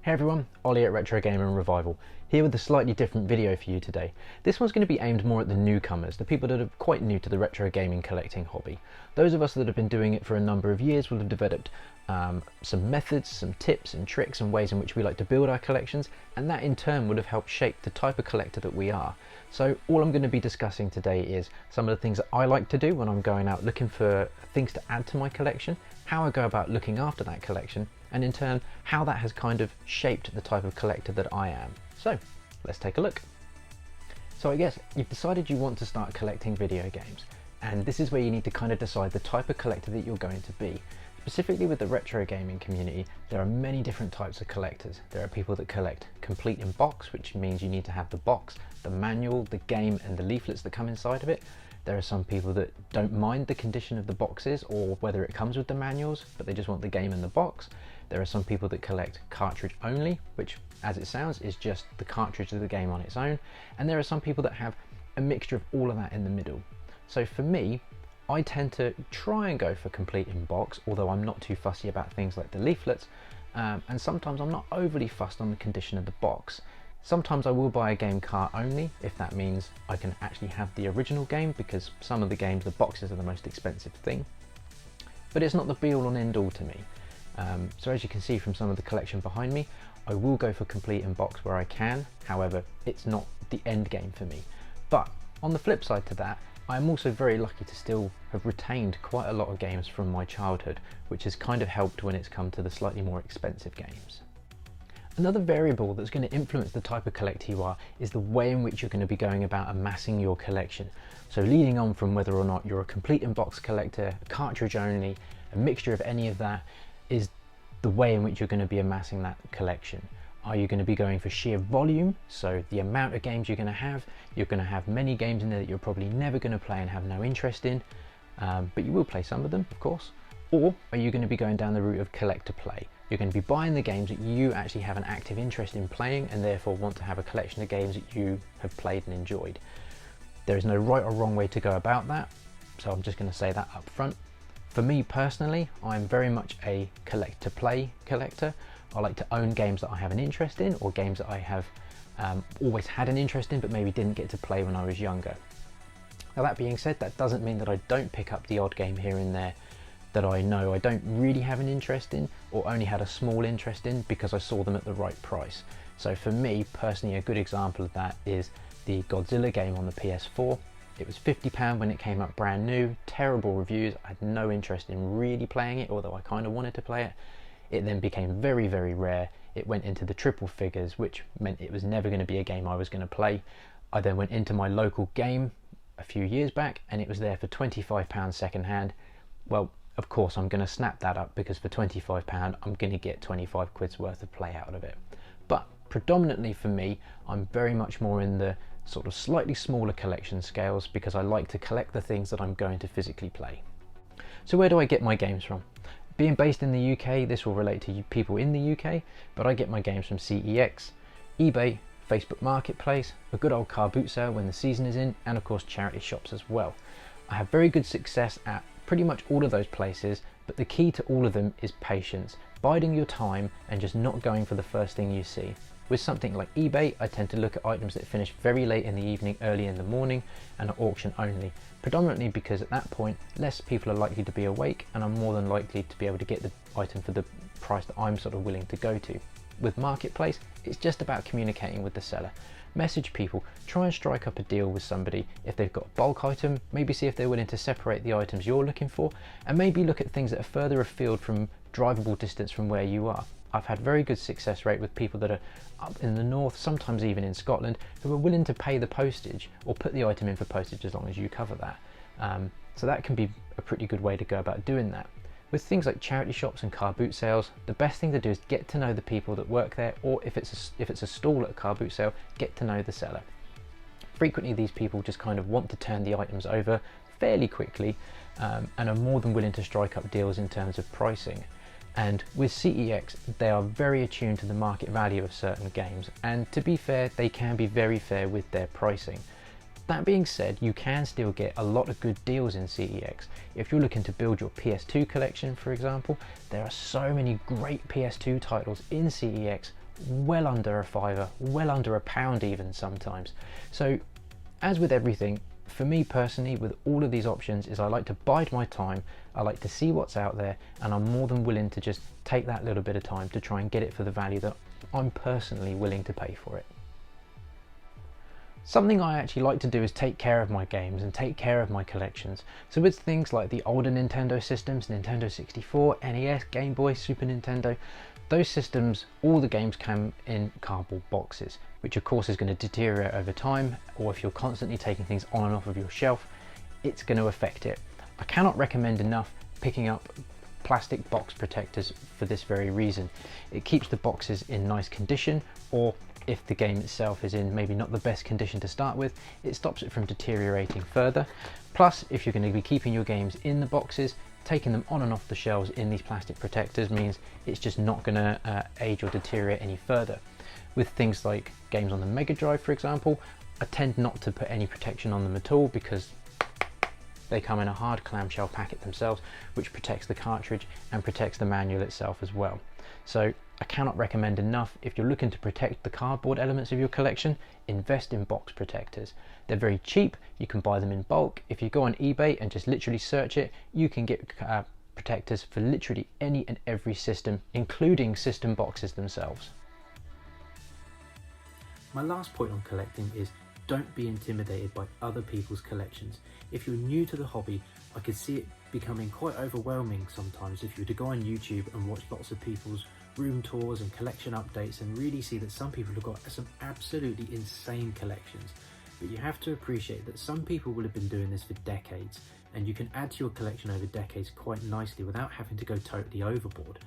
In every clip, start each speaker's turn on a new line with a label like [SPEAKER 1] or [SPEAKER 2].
[SPEAKER 1] Hey everyone, Ollie at Retro Gamer and Revival, here with a slightly different video for you today. This one's going to be aimed more at the newcomers, the people that are quite new to the retro gaming collecting hobby. Those of us that have been doing it for a number of years will have developed some methods, some tips and tricks and ways in which we like to build our collections, and that in turn would have helped shape the type of collector that we are. So all I'm going to be discussing today is some of the things that I like to do when I'm going out looking for things to add to my collection, how I go about looking after that collection, and in turn how that has kind of shaped the type of collector that I am. So let's take a look. So I guess you've decided you want to start collecting video games, and this is where you need to kind of decide the type of collector that you're going to be. Specifically with the retro gaming community, there are many different types of collectors. There are people that collect complete in box, which means you need to have the box, the manual, the game and the leaflets that come inside of it. There are some people that don't mind the condition of the boxes or whether it comes with the manuals, but they just want the game in the box. There are some people that collect cartridge only, which as it sounds is just the cartridge of the game on its own. And there are some people that have a mixture of all of that in the middle. So for me, I tend to try and go for complete in box, although I'm not too fussy about things like the leaflets, and sometimes I'm not overly fussed on the condition of the box. Sometimes I will buy a game cart only, if that means I can actually have the original game, because some of the games, the boxes are the most expensive thing. But it's not the be all and end all to me. So as you can see from some of the collection behind me, I will go for complete in box where I can. However, it's not the end game for me. But on the flip side to that, I'm also very lucky to still have retained quite a lot of games from my childhood, which has kind of helped when it's come to the slightly more expensive games. Another variable that's going to influence the type of collector you are is the way in which you're going to be going about amassing your collection. So leading on from whether or not you're a complete in box collector, a cartridge only, a mixture of any of that, is the way in which you're going to be amassing that collection. Are you going to be going for sheer volume, so the amount of games you're going to have many games in there that you're probably never going to play and have no interest in, but you will play some of them, of course. Or are you going to be going down the route of collect to play? You're going to be buying the games that you actually have an active interest in playing and therefore want to have a collection of games that you have played and enjoyed. There is no right or wrong way to go about that, so I'm just going to say that up front. For me personally, I'm very much a collect to play collector. I like to own games that I have an interest in, or games that I have always had an interest in but maybe didn't get to play when I was younger. Now that being said, that doesn't mean that I don't pick up the odd game here and there that I know I don't really have an interest in, or only had a small interest in because I saw them at the right price. So for me personally, a good example of that is the Godzilla game on the PS4. It was £50 when it came up brand new, terrible reviews. I had no interest in really playing it, although I kind of wanted to play it. It then became very, very rare. It went into the triple figures, which meant it was never going to be a game I was going to play. I then went into my local game a few years back and it was there for £25 second hand. Well, of course I'm going to snap that up, because for £25 I'm going to get 25 quid's worth of play out of it. But predominantly for me, I'm very much more in the sort of slightly smaller collection scales, because I like to collect the things that I'm going to physically play. So where do I get my games from? Being based in the UK, this will relate to you people in the UK, but I get my games from CEX, eBay, Facebook Marketplace, a good old car boot sale when the season is in, and of course charity shops as well. I have very good success at pretty much all of those places, but the key to all of them is patience, biding your time and just not going for the first thing you see. With something like eBay, I tend to look at items that finish very late in the evening, early in the morning, and are auction only, predominantly because at that point less people are likely to be awake and I'm more than likely to be able to get the item for the price that I'm sort of willing to go to. With Marketplace, it's just about communicating with the seller. Message people, try and strike up a deal with somebody. If they've got a bulk item, maybe see if they're willing to separate the items you're looking for, and maybe look at things that are further afield from drivable distance from where you are. I've had very good success rate with people that are up in the north, sometimes even in Scotland, who are willing to pay the postage or put the item in for postage as long as you cover that. So that can be a pretty good way to go about doing that. With things like charity shops and car boot sales, the best thing to do is get to know the people that work there, or if it's a stall at a car boot sale, get to know the seller. Frequently these people just kind of want to turn the items over fairly quickly, and are more than willing to strike up deals in terms of pricing. And with CEX, they are very attuned to the market value of certain games, and to be fair, they can be very fair with their pricing. That being said, you can still get a lot of good deals in CEX. If you're looking to build your PS2 collection, for example, there are so many great PS2 titles in CEX well under a fiver, well under a pound even sometimes. So as with everything, for me personally, with all of these options, is I like to bide my time, I like to see what's out there, and I'm more than willing to just take that little bit of time to try and get it for the value that I'm personally willing to pay for it. Something I actually like to do is take care of my games and take care of my collections. So with things like the older Nintendo systems, Nintendo 64, NES, Game Boy, Super Nintendo, those systems, all the games come in cardboard boxes, which of course is going to deteriorate over time, or if you're constantly taking things on and off of your shelf, it's going to affect it. I cannot recommend enough picking up plastic box protectors for this very reason. It keeps the boxes in nice condition, or if the game itself is in maybe not the best condition to start with, it stops it from deteriorating further. Plus, if you're going to be keeping your games in the boxes, taking them on and off the shelves in these plastic protectors means it's just not going to age or deteriorate any further. With things like games on the Mega Drive, for example, I tend not to put any protection on them at all because they come in a hard clamshell packet themselves, which protects the cartridge and protects the manual itself as well. So I cannot recommend enough, if you're looking to protect the cardboard elements of your collection, invest in box protectors. They're very cheap, you can buy them in bulk. If you go on eBay and just literally search it, you can get protectors for literally any and every system, including system boxes themselves.
[SPEAKER 2] My last point on collecting is don't be intimidated by other people's collections. If you're new to the hobby, I could see it becoming quite overwhelming sometimes if you were to go on YouTube and watch lots of people's room tours and collection updates and really see that some people have got some absolutely insane collections. But you have to appreciate that some people will have been doing this for decades, and you can add to your collection over decades quite nicely without having to go totally overboard.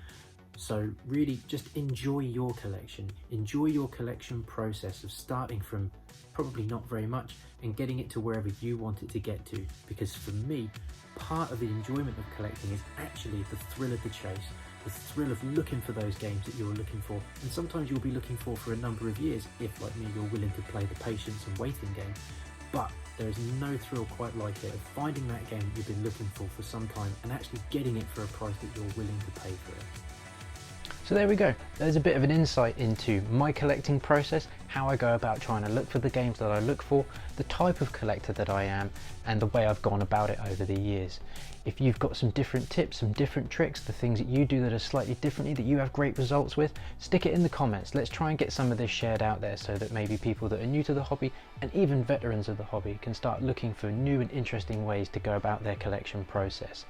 [SPEAKER 2] So really just enjoy your collection. Enjoy your collection process of starting from probably not very much and getting it to wherever you want it to get to. Because for me, part of the enjoyment of collecting is actually the thrill of the chase, the thrill of looking for those games that you're looking for. And sometimes you'll be looking for a number of years, if like me, you're willing to play the patience and waiting game. But there is no thrill quite like it of finding that game that you've been looking for some time and actually getting it for a price that you're willing to pay for it.
[SPEAKER 1] So there we go, there's a bit of an insight into my collecting process, how I go about trying to look for the games that I look for, the type of collector that I am, and the way I've gone about it over the years. If you've got some different tips, some different tricks, the things that you do that are slightly differently that you have great results with, stick it in the comments. Let's try and get some of this shared out there so that maybe people that are new to the hobby and even veterans of the hobby can start looking for new and interesting ways to go about their collection process.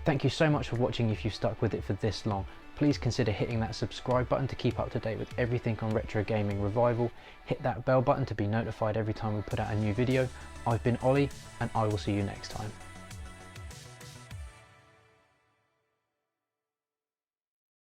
[SPEAKER 1] Thank you so much for watching if you've stuck with it for this long. Please consider hitting that subscribe button to keep up to date with everything on Retro Gaming Revival. Hit that bell button to be notified every time we put out a new video. I've been Ollie, and I will see you next time.